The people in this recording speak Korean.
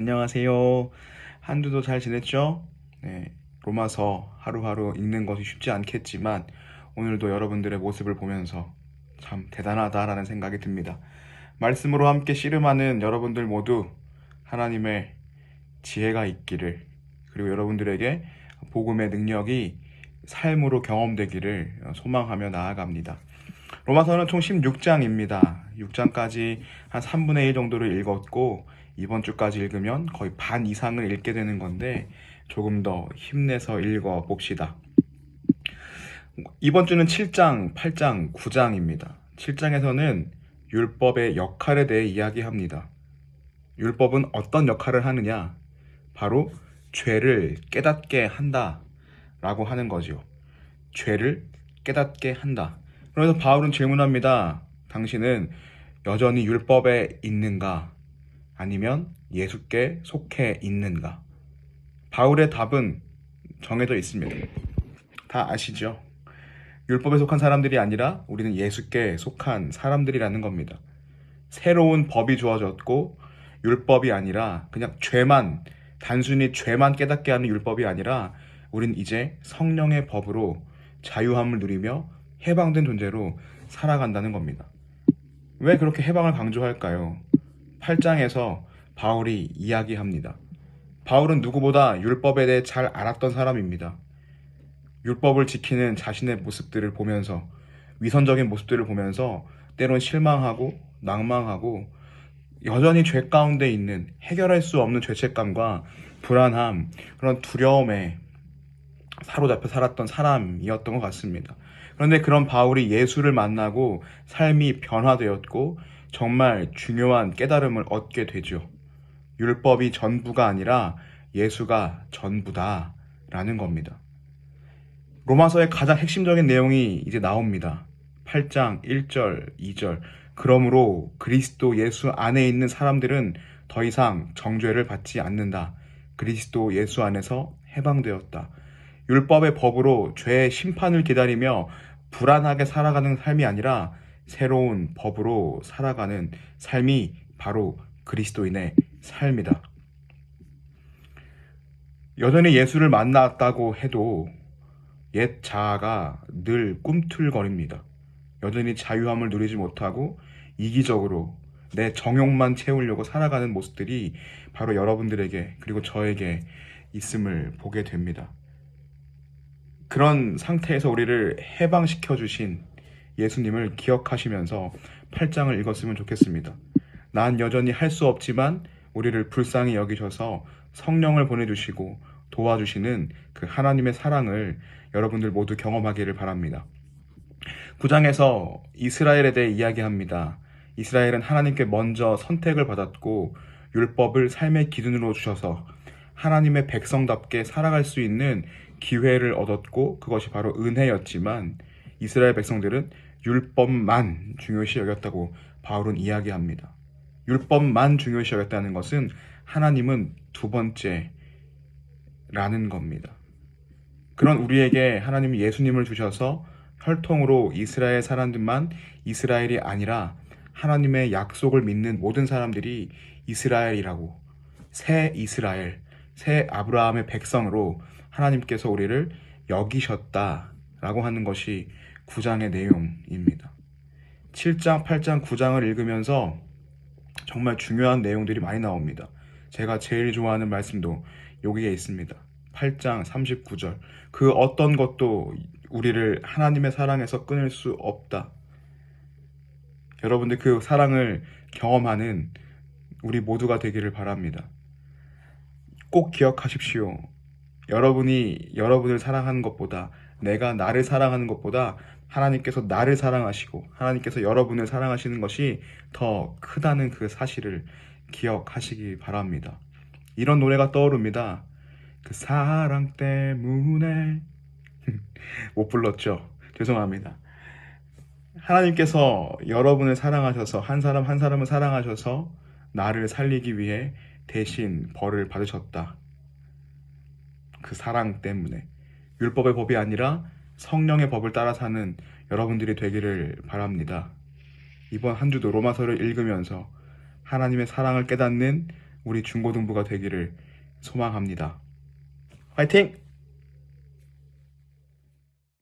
안녕하세요. 한 주도 잘 지냈죠? 네, 로마서 하루하루 읽는 것이 쉽지 않겠지만 오늘도 여러분들의 모습을 보면서 참 대단하다라는 생각이 듭니다. 말씀으로 함께 씨름하는 여러분들 모두 하나님의 지혜가 있기를, 그리고 여러분들에게 복음의 능력이 삶으로 경험되기를 소망하며 나아갑니다. 로마서는 총 16장입니다. 6장까지 한 3분의 1 정도를 읽었고 이번 주까지 읽으면 거의 반 이상을 읽게 되는 건데 조금 더 힘내서 읽어 봅시다. 이번 주는 7장, 8장, 9장입니다. 7장에서는 율법의 역할에 대해 이야기합니다. 율법은 어떤 역할을 하느냐? 바로 죄를 깨닫게 한다 라고 하는 거죠. 죄를 깨닫게 한다. 그래서 바울은 질문합니다. 당신은 여전히 율법에 있는가? 아니면 예수께 속해 있는가? 바울의 답은 정해져 있습니다. 다 아시죠? 율법에 속한 사람들이 아니라 우리는 예수께 속한 사람들이라는 겁니다. 새로운 법이 주어졌고 율법이 아니라 그냥 단순히 죄만 깨닫게 하는 율법이 아니라 우린 이제 성령의 법으로 자유함을 누리며 해방된 존재로 살아간다는 겁니다. 왜 그렇게 해방을 강조할까요? 8장에서 바울이 이야기합니다. 바울은 누구보다 율법에 대해 잘 알았던 사람입니다. 율법을 지키는 자신의 모습들을 보면서, 위선적인 모습들을 보면서 때론 실망하고 낭망하고 여전히 죄 가운데 있는, 해결할 수 없는 죄책감과 불안함, 그런 두려움에 사로잡혀 살았던 사람이었던 것 같습니다. 그런데 그런 바울이 예수를 만나고 삶이 변화되었고 정말 중요한 깨달음을 얻게 되죠. 율법이 전부가 아니라 예수가 전부다라는 겁니다. 로마서의 가장 핵심적인 내용이 이제 나옵니다. 8장 1절, 2절. 그러므로 그리스도 예수 안에 있는 사람들은 더 이상 정죄를 받지 않는다. 그리스도 예수 안에서 해방되었다. 율법의 법으로 죄의 심판을 기다리며 불안하게 살아가는 삶이 아니라 새로운 법으로 살아가는 삶이 바로 그리스도인의 삶이다. 여전히 예수를 만났다고 해도 옛 자아가 늘 꿈틀거립니다. 여전히 자유함을 누리지 못하고 이기적으로 내 정욕만 채우려고 살아가는 모습들이 바로 여러분들에게, 그리고 저에게 있음을 보게 됩니다. 그런 상태에서 우리를 해방시켜 주신 예수님을 기억하시면서 8장을 읽었으면 좋겠습니다. 난 여전히 할 수 없지만 우리를 불쌍히 여기셔서 성령을 보내주시고 도와주시는 그 하나님의 사랑을 여러분들 모두 경험하기를 바랍니다. 9장에서 이스라엘에 대해 이야기합니다. 이스라엘은 하나님께 먼저 선택을 받았고 율법을 삶의 기준으로 주셔서 하나님의 백성답게 살아갈 수 있는 기회를 얻었고 그것이 바로 은혜였지만 이스라엘 백성들은 율법만 중요시 여겼다고 바울은 이야기합니다. 율법만 중요시 여겼다는 것은 하나님은 두 번째라는 겁니다. 그런 우리에게 하나님이 예수님을 주셔서 혈통으로 이스라엘 사람들만 이스라엘이 아니라 하나님의 약속을 믿는 모든 사람들이 이스라엘이라고, 새 이스라엘, 새 아브라함의 백성으로 하나님께서 우리를 여기셨다라고 하는 것이 9장의 내용입니다. 7장, 8장, 9장을 읽으면서 정말 중요한 내용들이 많이 나옵니다. 제가 제일 좋아하는 말씀도 여기에 있습니다. 8장 39절. 그 어떤 것도 우리를 하나님의 사랑에서 끊을 수 없다. 여러분들 그 사랑을 경험하는 우리 모두가 되기를 바랍니다. 꼭 기억하십시오. 여러분이 여러분을 사랑하는 것보다, 내가 나를 사랑하는 것보다 하나님께서 나를 사랑하시고 하나님께서 여러분을 사랑하시는 것이 더 크다는 그 사실을 기억하시기 바랍니다. 이런 노래가 떠오릅니다. 그 사랑 때문에 못 불렀죠? 죄송합니다. 하나님께서 여러분을 사랑하셔서, 한 사람 한 사람을 사랑하셔서 나를 살리기 위해 대신 벌을 받으셨다. 그 사랑 때문에. 율법의 법이 아니라 성령의 법을 따라 사는 여러분들이 되기를 바랍니다. 이번 한 주도 로마서를 읽으면서 하나님의 사랑을 깨닫는 우리 중고등부가 되기를 소망합니다. 화이팅!